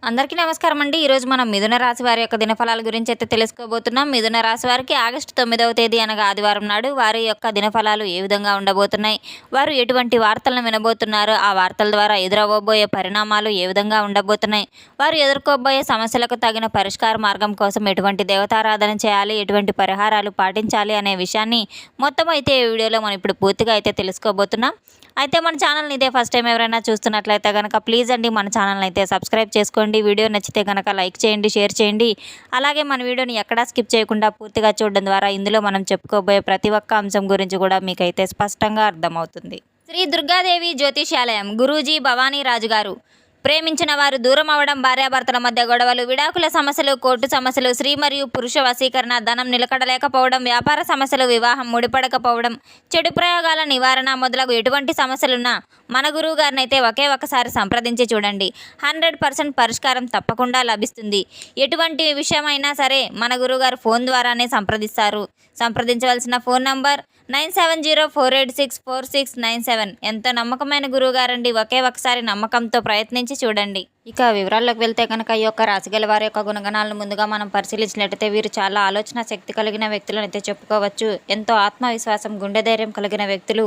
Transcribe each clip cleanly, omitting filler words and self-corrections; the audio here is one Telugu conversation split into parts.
అందరికీ నమస్కారం అండి. ఈరోజు మనం మిథున రాశి వారి యొక్క దినఫలాల గురించి అయితే తెలుసుకోబోతున్నాం. మిథున రాశి వారికి ఆగస్టు 9వ తేదీ అనగా ఆదివారం నాడు వారి యొక్క దినఫలాలు ఏ విధంగా ఉండబోతున్నాయి, వారు ఎటువంటి వార్తలను వినబోతున్నారు, ఆ వార్తల ద్వారా ఎదురవ్వబోయే పరిణామాలు ఏ విధంగా ఉండబోతున్నాయి, వారు ఎదుర్కోబోయే సమస్యలకు తగిన పరిష్కార మార్గం కోసం ఎటువంటి దేవతారాధన చేయాలి, ఎటువంటి పరిహారాలు పాటించాలి అనే విషయాన్ని మొత్తం అయితే ఈ వీడియోలో మనం ఇప్పుడు పూర్తిగా అయితే తెలుసుకోబోతున్నాం. అయితే మన ఛానల్ని ఇదే ఫస్ట్ టైం ఎవరైనా చూస్తున్నట్లయితే కనుక ప్లీజ్ అండి మన ఛానల్ని అయితే సబ్స్క్రైబ్ చేసుకోండి. వీడియో నచ్చితే కనుక లైక్ చేయండి, షేర్ చేయండి. అలాగే మన వీడియోని ఎక్కడా స్కిప్ చేయకుండా పూర్తిగా చూడడం ద్వారా ఇందులో మనం చెప్పుకోబోయే ప్రతి ఒక్క అంశం గురించి కూడా మీకైతే స్పష్టంగా అర్థమవుతుంది. శ్రీ దుర్గాదేవి జ్యోతిషాలయం గురూజీ భవానీ రాజు గారు. ప్రేమించిన వారు దూరం అవడం, భార్యాభర్తల మధ్య గొడవలు, విడాకుల సమస్యలు, కోర్టు సమస్యలు, స్త్రీ మరియు పురుష వశీకరణ, ధనం నిలకడలేకపోవడం, వ్యాపార సమస్యలు, వివాహం ముడిపడకపోవడం, చెడు ప్రయోగాల నివారణ మొదలగు ఎటువంటి సమస్యలున్నా మన గురువు గారిని అయితే ఒకే ఒకసారి సంప్రదించి చూడండి. 100% పరిష్కారం తప్పకుండా లభిస్తుంది. ఎటువంటి విషయమైనా సరే మన గురువుగారు ఫోన్ ద్వారానే సంప్రదిస్తారు. సంప్రదించవలసిన ఫోన్ నంబర్ 9704864697. ఎంతో నమ్మకమైన గురువుగారండి. ఒకే ఒకసారి నమ్మకంతో ప్రయత్నించి చూడండి. ఇక వివరాల్లోకి వెళ్తే కనుక ఈ యొక్క రాశిగల వారి యొక్క గుణగణాలను ముందుగా మనం పరిశీలించినట్లయితే వీరు చాలా ఆలోచన శక్తి కలిగిన వ్యక్తులను అయితే చెప్పుకోవచ్చు. ఎంతో ఆత్మవిశ్వాసం, గుండె ధైర్యం కలిగిన వ్యక్తులు.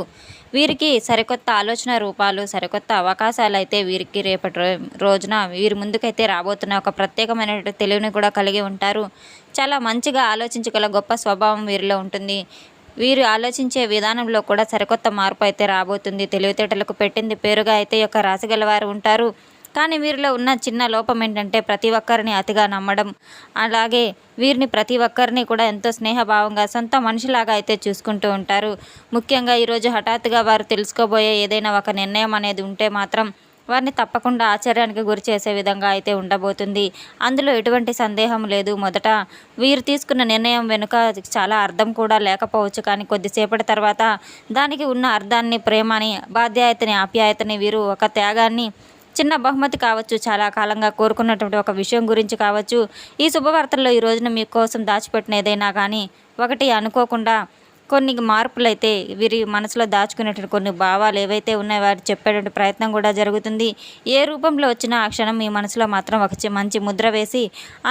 వీరికి సరికొత్త ఆలోచన రూపాలు, సరికొత్త అవకాశాలు అయితే వీరికి రేపటి రోజున వీరి ముందుకైతే రాబోతున్న ఒక ప్రత్యేకమైన తెలివిని కూడా కలిగి ఉంటారు. చాలా మంచిగా ఆలోచించగల గొప్ప స్వభావం వీరిలో ఉంటుంది. వీరు ఆలోచించే విధానంలో కూడా సరికొత్త మార్పు అయితే రాబోతుంది. తెలివితేటలకు పెట్టింది పేరుగా అయితే యొక్క రాశి గలవారు ఉంటారు. కానీ వీరిలో ఉన్న చిన్న లోపం ఏంటంటే ప్రతి ఒక్కరిని అతిగా నమ్మడం. అలాగే వీరిని ప్రతి ఒక్కరిని కూడా ఎంతో స్నేహభావంగా సొంత మనిషిలాగా అయితే చూసుకుంటూ ఉంటారు. ముఖ్యంగా ఈరోజు హఠాత్తుగా వారు తెలుసుకోబోయే ఏదైనా ఒక నిర్ణయం అనేది ఉంటే మాత్రం వారిని తప్పకుండా ఆశ్చర్యానికి గురి చేసే విధంగా అయితే ఉండబోతుంది. అందులో ఎటువంటి సందేహం లేదు. మొదట వీరు తీసుకున్న నిర్ణయం వెనుక చాలా అర్థం కూడా లేకపోవచ్చు. కానీ కొద్దిసేపటి తర్వాత దానికి ఉన్న అర్థాన్ని, ప్రేమని, బాధ్యతని, ఆప్యాయతని, వీరు ఒక త్యాగాన్ని, చిన్న బహుమతి కావచ్చు, చాలా కాలంగా కోరుకున్నటువంటి ఒక విషయం గురించి కావచ్చు, ఈ శుభవార్తల్లో ఈ రోజున మీకోసం దాచిపెట్టిన ఏదైనా కానీ ఒకటి అనుకోకుండా కొన్ని మార్పులైతే వీరి మనసులో దాచుకునేటువంటి కొన్ని భావాలు ఏవైతే ఉన్నాయో వారు చెప్పేటువంటి ప్రయత్నం కూడా జరుగుతుంది. ఏ రూపంలో వచ్చినా ఆ క్షణం మీ మనసులో మాత్రం ఒక మంచి ముద్ర వేసి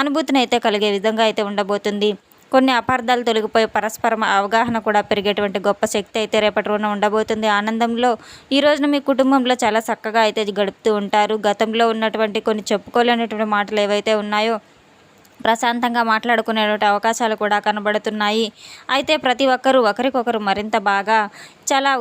అనుభూతిని అయితే కలిగే విధంగా అయితే ఉండబోతుంది. కొన్ని అపార్థాలు తొలగిపోయి పరస్పరం అవగాహన కూడా పెరిగేటువంటి గొప్ప శక్తి అయితే రేపటి రోజున ఉండబోతుంది. ఆనందంలో ఈ రోజున మీ కుటుంబంలో చాలా చక్కగా అయితే గడుపుతూ ఉంటారు. గతంలో ఉన్నటువంటి కొన్ని చెప్పుకోలేనటువంటి మాటలు ఏవైతే ఉన్నాయో ప్రశాంతంగా మాట్లాడుకునేటువంటి అవకాశాలు కూడా కనబడుతున్నాయి. అయితే ప్రతి ఒక్కరూ ఒకరికొకరు మరింత బాగా చాలా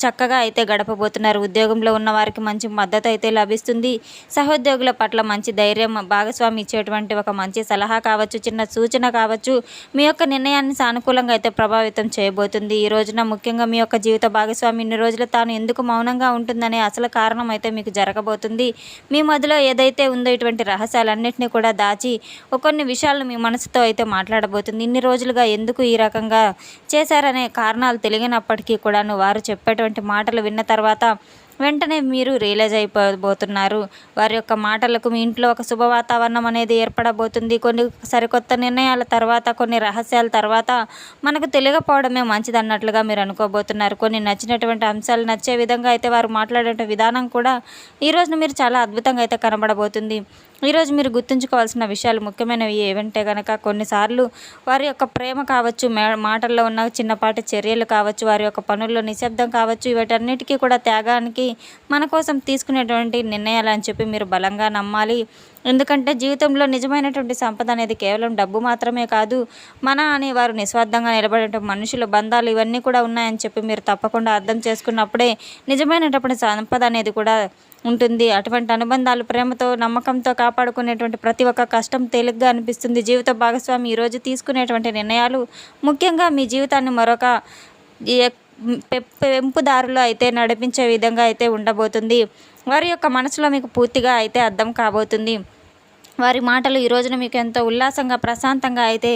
చక్కగా అయితే గడపబోతున్నారు. ఉద్యోగంలో ఉన్న వారికి మంచి మద్దతు అయితే లభిస్తుంది. సహోద్యోగుల పట్ల మంచి ధైర్యం, భాగస్వామి ఇచ్చేటువంటి ఒక మంచి సలహా కావచ్చు, చిన్న సూచన కావచ్చు, మీ యొక్క నిర్ణయాన్ని సానుకూలంగా అయితే ప్రభావితం చేయబోతుంది. ఈ రోజున ముఖ్యంగా మీ యొక్క జీవిత భాగస్వామి ఇన్ని రోజులు తాను ఎందుకు మౌనంగా ఉంటుందనే అసలు కారణం అయితే మీకు జరగబోతుంది. మీ మధ్యలో ఏదైతే ఉందో ఇటువంటి రహస్యాలన్నింటినీ కూడా దాచి కొన్ని విషయాలను మీ మనసుతో అయితే మాట్లాడబోతుంది. ఇన్ని రోజులుగా ఎందుకు ఈ రకంగా చేశారనే కారణాలు తెలియనప్పటికీ కూడాను వారు చెప్పేటువంటి మాటలు విన్న తర్వాత వెంటనే మీరు రియలైజ్ అయిపోబోతున్నారు. వారి యొక్క మాటలకు మీ ఇంట్లో ఒక శుభ వాతావరణం అనేది ఏర్పడబోతుంది. కొన్ని సరికొత్త నిర్ణయాల తర్వాత, కొన్ని రహస్యాల తర్వాత మనకు తెలియకపోవడమే మంచిది అన్నట్లుగా మీరు అనుకోబోతున్నారు. కొన్ని నచ్చినటువంటి అంశాలు నచ్చే విధంగా అయితే వారు మాట్లాడే విధానం కూడా ఈ రోజున మీరు చాలా అద్భుతంగా అయితే కనబడబోతుంది. ఈరోజు మీరు గుర్తుంచుకోవాల్సిన విషయాలు ముఖ్యమైనవి ఏవంటే కనుక కొన్నిసార్లు వారి యొక్క ప్రేమ కావచ్చు, మాటల్లో ఉన్న చిన్నపాటి చర్యలు కావచ్చు, వారి యొక్క పనుల్లో నిశ్శబ్దం కావచ్చు, వీటన్నిటికీ కూడా త్యాగానికి మన కోసం తీసుకునేటువంటి నిర్ణయాలు అని చెప్పి మీరు బలంగా నమ్మాలి. ఎందుకంటే జీవితంలో నిజమైనటువంటి సంపద అనేది కేవలం డబ్బు మాత్రమే కాదు, మన అని వారు నిస్వార్థంగా నిలబడే మనుషుల బంధాలు ఇవన్నీ కూడా ఉన్నాయని చెప్పి మీరు తప్పకుండా అర్థం చేసుకున్నప్పుడే నిజమైనటువంటి సంపద అనేది కూడా ఉంటుంది. అటువంటి అనుబంధాలు ప్రేమతో, నమ్మకంతో కాపాడుకునేటువంటి ప్రతి ఒక్క కష్టం తేలిగ్గా అనిపిస్తుంది. జీవిత భాగస్వామి ఈరోజు తీసుకునేటువంటి నిర్ణయాలు ముఖ్యంగా మీ జీవితాన్ని మరొక పెంపుదారులో అయితే నడిపించే విధంగా అయితే ఉండబోతుంది. వారి యొక్క మనసులో మీకు పూర్తిగా అయితే అర్థం కాబోతుంది. వారి మాటలు ఈ రోజున మీకు ఎంతో ఉల్లాసంగా, ప్రశాంతంగా అయితే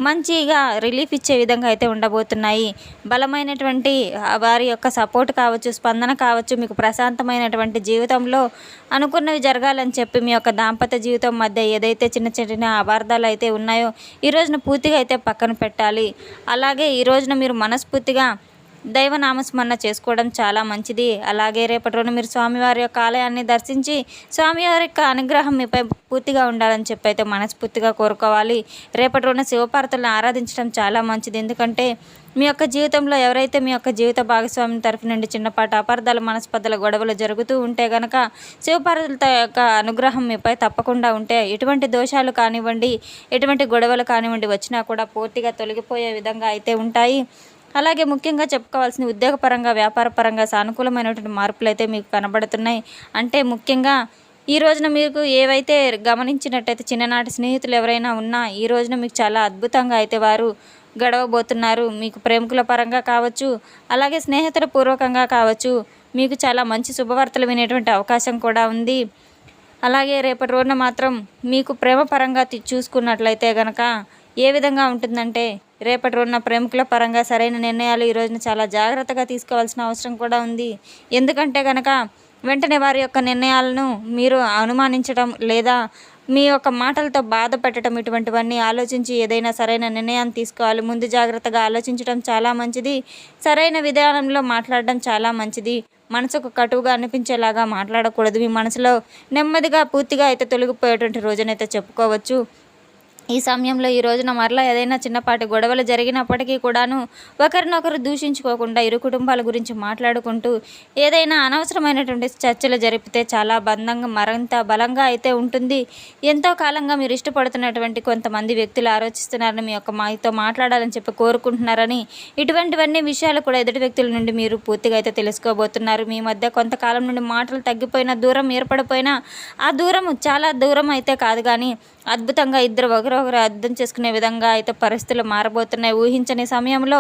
మంచిగా రిలీఫ్ ఇచ్చే విధంగా అయితే ఉండబోతున్నాయి. బలమైనటువంటి వారి యొక్క సపోర్ట్ కావచ్చు, స్పందన కావచ్చు, మీకు ప్రశాంతమైనటువంటి జీవితంలో అనుకున్నవి జరగాలని చెప్పి మీ యొక్క దాంపత్య జీవితం మధ్య ఏదైతే చిన్న చిన్న అపార్థాలు అయితే ఉన్నాయో ఈ రోజున పూర్తిగా అయితే పక్కన పెట్టాలి. అలాగే ఈ రోజున మీరు మనస్ఫూర్తిగా దైవ నామస్మరణ చేసుకోవడం చాలా మంచిది. అలాగే రేపటి రోజున మీరు స్వామివారి యొక్క ఆలయాన్ని దర్శించి స్వామివారి యొక్క అనుగ్రహం మీపై పూర్తిగా ఉండాలని చెప్పి అయితే మనస్ఫూర్తిగా కోరుకోవాలి. రేపటి రోజున శివపార్వతులను ఆరాధించడం చాలా మంచిది. ఎందుకంటే మీ యొక్క జీవితంలో ఎవరైతే మీ యొక్క జీవిత భాగస్వామి తరఫు నుండి చిన్నపాటి అపార్థాలు, మనస్పర్ధల గొడవలు జరుగుతూ ఉంటే గనక శివపార్వతుల యొక్క అనుగ్రహం మీపై తప్పకుండా ఉంటే ఎటువంటి దోషాలు కానివ్వండి, ఎటువంటి గొడవలు కానివ్వండి వచ్చినా కూడా పూర్తిగా తొలగిపోయే విధంగా అయితే ఉంటాయి. అలాగే ముఖ్యంగా చెప్పుకోవాల్సిన ఉద్యోగపరంగా, వ్యాపారపరంగా సానుకూలమైనటువంటి మార్పులు అయితే మీకు కనబడుతున్నాయి. అంటే ముఖ్యంగా ఈ రోజున మీకు ఏవైతే గమనించినట్టయితే చిన్ననాటి స్నేహితులు ఎవరైనా ఉన్నా ఈ రోజున మీకు చాలా అద్భుతంగా అయితే వారు గడవబోతున్నారు. మీకు ప్రేమికుల పరంగా కావచ్చు, అలాగే స్నేహితుల పూర్వకంగా కావచ్చు, మీకు చాలా మంచి శుభవార్తలు వినేటువంటి అవకాశం కూడా ఉంది. అలాగే రేపటి రోజున మాత్రం మీకు ప్రేమ పరంగా చూసుకున్నట్లయితే గనక ఏ విధంగా ఉంటుందంటే రేపటి రోజున ప్రేమికుల పరంగా సరైన నిర్ణయాలు ఈ రోజున చాలా జాగ్రత్తగా తీసుకోవాల్సిన అవసరం కూడా ఉంది. ఎందుకంటే కనుక వెంటనే వారి యొక్క నిర్ణయాలను మీరు అనుమానించడం లేదా మీ యొక్క మాటలతో బాధ పెట్టడం ఇటువంటివన్నీ ఆలోచించి ఏదైనా సరైన నిర్ణయాన్ని తీసుకోవాలి. ముందు జాగ్రత్తగా ఆలోచించడం చాలా మంచిది. సరైన విధానంలో మాట్లాడడం చాలా మంచిది. మనసుకు కటువుగా అనిపించేలాగా మాట్లాడకూడదు. మీ మనసులో నెమ్మదిగా పూర్తిగా అయితే తొలగిపోయేటువంటి రోజునైతే చెప్పుకోవచ్చు. ఈ సమయంలో ఈ రోజున మరలా ఏదైనా చిన్నపాటి గొడవలు జరిగినప్పటికీ కూడాను ఒకరినొకరు దూషించుకోకుండా ఇరు కుటుంబాల గురించి మాట్లాడుకుంటూ ఏదైనా అనవసరమైనటువంటి చర్చలు జరిపితే చాలా మరింత బలంగా అయితే ఉంటుంది. ఎంతో కాలంగా మీరు ఇష్టపడుతున్నటువంటి కొంతమంది వ్యక్తులు ఆలోచిస్తున్నారని, మీ యొక్క మాతో మాట్లాడాలని చెప్పి కోరుకుంటున్నారని, ఇటువంటివన్నీ విషయాలు కూడా ఎదుటి వ్యక్తుల నుండి మీరు పూర్తిగా అయితే తెలుసుకోబోతున్నారు. మీ మధ్య కొంతకాలం నుండి మాటలు తగ్గిపోయినా, దూరం ఏర్పడిపోయినా ఆ దూరం చాలా దూరం అయితే కాదు కానీ అద్భుతంగా ఇద్దరు ఒకరొకరు అర్థం చేసుకునే విధంగా అయితే పరిస్థితులు మారబోతున్నాయి. ఊహించని సమయంలో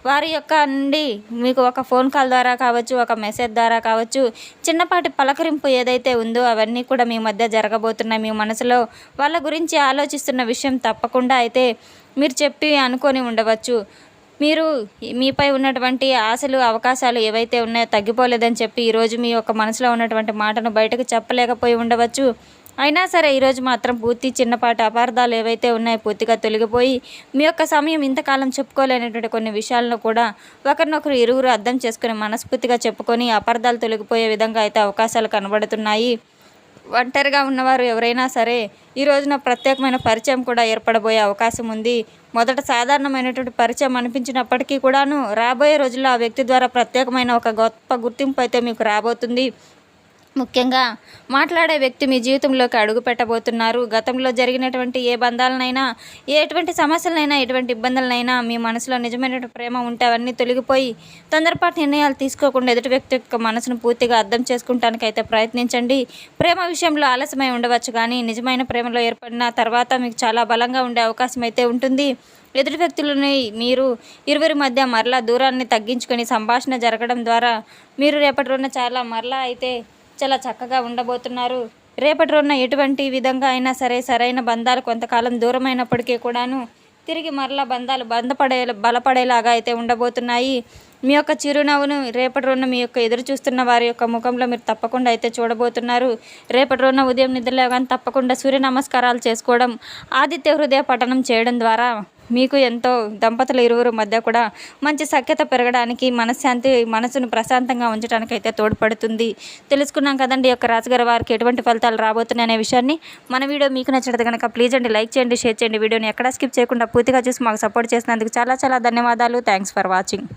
వారి యొక్క నుండి మీకు ఒక ఫోన్ కాల్ ద్వారా కావచ్చు, ఒక మెసేజ్ ద్వారా కావచ్చు, చిన్నపాటి పలకరింపు ఏదైతే ఉందో అవన్నీ కూడా మీ మధ్య జరగబోతున్నాయి. మీ మనసులో వాళ్ళ గురించి ఆలోచిస్తున్న విషయం తప్పకుండా అయితే మీరు చెప్పి అనుకొని ఉండవచ్చు. మీరు మీపై ఉన్నటువంటి ఆశలు, అవకాశాలు ఏవైతే ఉన్నాయో తగ్గిపోలేదని చెప్పి ఈరోజు మీ యొక్క మనసులో ఉన్నటువంటి మాటను బయటకు చెప్పలేకపోయి ఉండవచ్చు. అయినా సరే ఈరోజు మాత్రం పూర్తి చిన్నపాటి అపార్థాలు ఏవైతే ఉన్నాయో పూర్తిగా తొలగిపోయి మీ యొక్క సమయం ఇంతకాలం చెప్పుకోలేనటువంటి కొన్ని విషయాలను కూడా ఒకరినొకరు ఇరువురు అర్థం చేసుకుని మనస్ఫూర్తిగా చెప్పుకొని అపార్థాలు తొలగిపోయే విధంగా అయితే అవకాశాలు కనబడుతున్నాయి. ఒంటరిగా ఉన్నవారు ఎవరైనా సరే ఈ రోజున ప్రత్యేకమైన పరిచయం కూడా ఏర్పడబోయే అవకాశం ఉంది. మొదట సాధారణమైనటువంటి పరిచయం అనిపించినప్పటికీ కూడాను రాబోయే రోజుల్లో ఆ వ్యక్తి ద్వారా ప్రత్యేకమైన ఒక గొప్ప గుర్తింపు అయితే మీకు రాబోతుంది. ముఖ్యంగా మాట్లాడే వ్యక్తి మీ జీవితంలోకి అడుగు పెట్టబోతున్నారు. గతంలో జరిగినటువంటి ఏ బంధాలనైనా, ఎటువంటి సమస్యలనైనా, ఎటువంటి ఇబ్బందులనైనా మీ మనసులో నిజమైనటువంటి ప్రేమ ఉంటే అవన్నీ తొలగిపోయి తొందరపాటు నిర్ణయాలు తీసుకోకుండా ఎదుటి వ్యక్తి యొక్క మనసును పూర్తిగా అర్థం చేసుకుంటానికి అయితే ప్రయత్నించండి. ప్రేమ విషయంలో ఆలస్యమై ఉండవచ్చు కానీ నిజమైన ప్రేమలో ఏర్పడిన తర్వాత మీకు చాలా బలంగా ఉండే అవకాశం అయితే ఉంటుంది. ఎదుటి వ్యక్తులని మీరు ఇరువురి మధ్య మరలా దూరాన్ని తగ్గించుకొని సంభాషణ జరగడం ద్వారా మీరు రేపటి రోజున మరలా అయితే చాలా చక్కగా ఉండబోతున్నారు. రేపటి రోజున ఎటువంటి విధంగా అయినా సరే సరైన బంధాలు కొంతకాలం దూరమైనప్పటికీ కూడాను తిరిగి మరలా బంధాలు బలపడేలాగా అయితే ఉండబోతున్నాయి. మీ యొక్క చిరునవ్వును రేపటి రోజున మీ యొక్క ఎదురు చూస్తున్న వారి యొక్క ముఖంలో మీరు తప్పకుండా అయితే చూడబోతున్నారు. రేపటి రోజున ఉదయం నిద్రలేవగానే తప్పకుండా సూర్య నమస్కారాలు చేసుకోవడం, ఆదిత్య హృదయ పఠనం చేయడం ద్వారా మీకు ఎంతో దంపతుల ఇరువురు మధ్య కూడా మంచి సఖ్యత పెరగడానికి, మనశ్శాంతి, మనసును ప్రశాంతంగా ఉంచడానికి అయితే తోడ్పడుతుంది. తెలుసుకున్నాం కదండి యొక్క రాశిగారి వారికి ఎటువంటి ఫలితాలు రాబోతున్నాయి అనే విషయాన్ని. మన వీడియో మీకు నచ్చినట్టు కనుక ప్లీజ్ అండి లైక్ చేయండి, షేర్ చేయండి. వీడియోని ఎక్కడా స్కిప్ చేయకుండా పూర్తిగా చూసి మాకు సపోర్ట్ చేసినందుకు చాలా చాలా ధన్యవాదాలు. Thanks for watching.